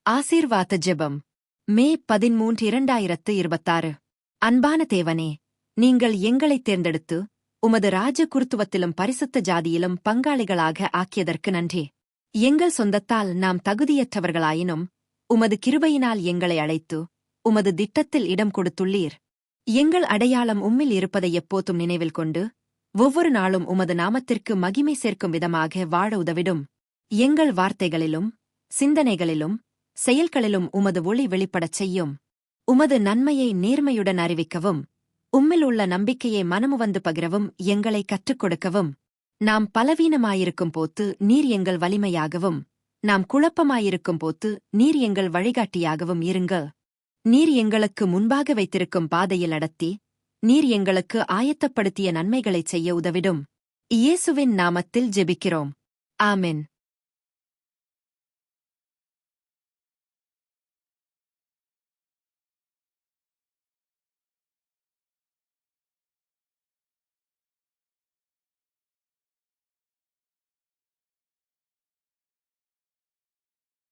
ஆசீர்வாத ஜெபம் மே 13 2026. அன்பான தேவனே, நீங்கள் எங்களைத் தேர்ந்தெடுத்து உமது ராஜ குருத்துவத்திலும் பரிசுத்த ஜாதியிலும் பங்காளிகளாக ஆக்கியதற்கு நன்றி. எங்கள் சொந்தத்தால் நாம் தகுதியற்றவர்களாயினும் உமது கிருபையினால் எங்களை அழைத்து உமது திட்டத்தில் இடம் கொடுத்துள்ளீர். எங்கள் அடையாளம் உம்மில் இருப்பதை எப்போதும் நினைவில் கொண்டு ஒவ்வொரு நாளும் உமது நாமத்திற்கு மகிமை சேர்க்கும் விதமாக வாழ உதவிடும். எங்கள் வார்த்தைகளிலும் சிந்தனைகளிலும் செயல்களிலும் உமது ஒளி வெளிப்படச் செய்யும். உமது நன்மையை நேர்மையுடன் அறிவிக்கவும் உம்மில் உள்ள நம்பிக்கையை மனமுவந்து பகிரவும் எங்களை கற்றுக் கொடுக்கவும். நாம் பலவீனமாயிருக்கும் போது நீர் எங்கள் வலிமையாகவும் நாம் குழப்பமாயிருக்கும் போது நீர் எங்கள் வழிகாட்டியாகவும் இருங்க. நீர் எங்களுக்கு முன்பாக வைத்திருக்கும் பாதையில் நடத்தி நீர் எங்களுக்கு ஆயத்தப்படுத்திய நன்மைகளைச் செய்ய உதவிடும். இயேசுவின் நாமத்தில் ஜெபிக்கிறோம். ஆமென்.